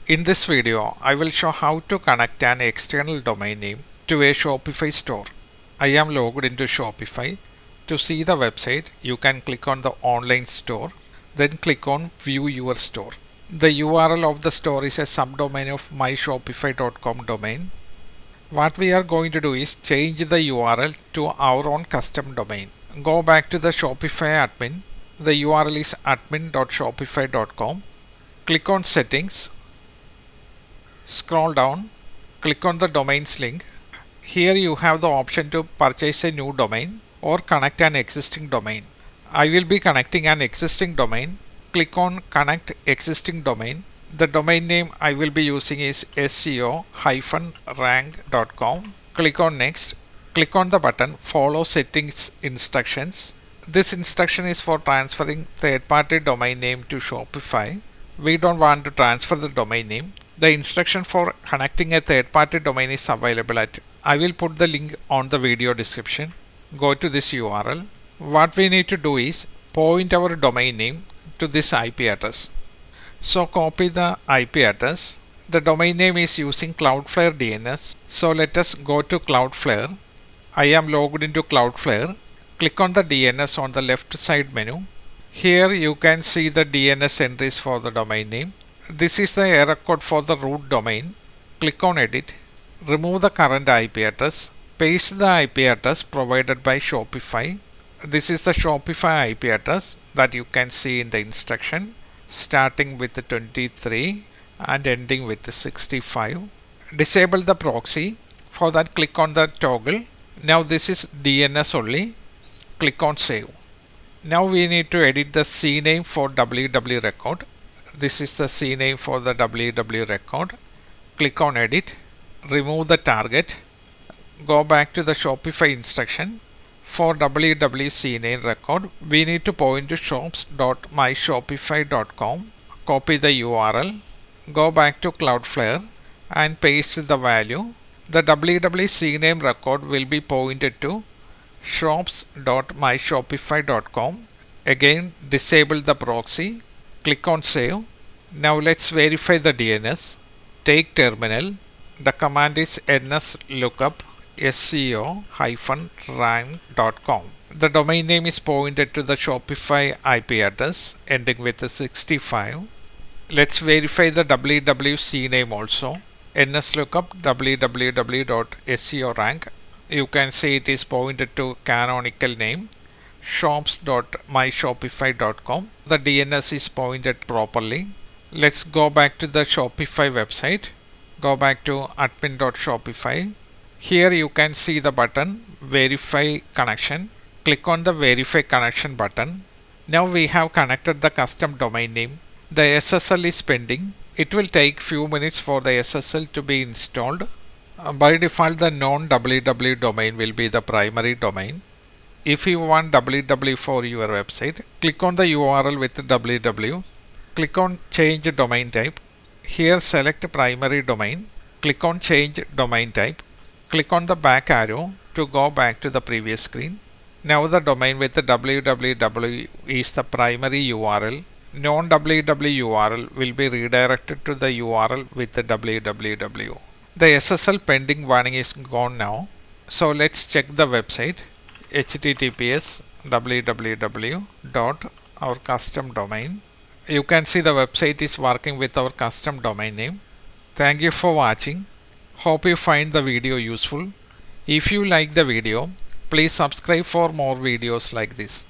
In this video, I will show how to connect an external domain name to a Shopify store. I am logged into Shopify. To see the website, you can click on the online store, then click on View Your Store. The URL of the store is a subdomain of myshopify.com domain. What we are going to do is change the URL to our own custom domain. Go back to the Shopify admin. The URL is admin.shopify.com. Click on Settings. Scroll down, click on the domains link. Here you have the option to purchase a new domain or connect an existing domain. I will be connecting an existing domain. Click on Connect Existing Domain. The domain name I will be using is seo-rank.com. Click on Next. Click on the button Follow Settings Instructions. This instruction is for transferring third-party domain name to Shopify. We don't want to transfer the domain name. The instruction for connecting a third-party domain is available at. I will put the link on the video description. Go to this URL. What we need to do is point our domain name to this IP address. So copy the IP address. The domain name is using Cloudflare DNS. So let us go to Cloudflare. I am logged into Cloudflare. Click on the DNS on the left side menu. Here you can see the DNS entries for the domain name. This is the error code for the root domain. Click on Edit. Remove the current IP address. Paste the IP address provided by Shopify. This is the Shopify IP address that you can see in the instruction, starting with 23 and ending with 65. Disable the proxy. For that, click on the toggle. Now this is DNS only. Click on Save. Now we need to edit the CNAME for www record. This is the CNAME for the www record. Click on Edit. Remove the target. Go back to the Shopify instruction. For www CNAME record, we need to point to shops.myshopify.com. Copy the URL. Go back to Cloudflare and paste the value. The www CNAME record will be pointed to shops.myshopify.com. Again, disable the proxy. Click on Save. Now let's verify the DNS. Take terminal. The command is nslookup seo-rank.com. The domain name is pointed to the Shopify IP address ending with 65. Let's verify the www CNAME also. nslookup www.seo-rank. You can see it is pointed to canonical name shops.myshopify.com. The DNS is pointed properly. Let's go back to the Shopify website. Go back to admin.shopify. Here you can see the button Verify Connection. Click on the Verify Connection button. Now we have connected the custom domain name. The SSL is pending. It will take few minutes for the SSL to be installed. By default, the non-www domain will be the primary domain. If you want www for your website, click on the URL with www. Click on Change Domain Type. Here select Primary Domain. Click on Change Domain Type. Click on the back arrow to go back to the previous screen. Now the domain with the www is the primary URL. Non-www URL will be redirected to the URL with the www. The SSL pending warning is gone now. So let's check the website. https www.our-custom-domain. You can see the website is working with our custom domain name. Thank you for watching. Hope you find the video useful. If you like the video, please subscribe for more videos like this.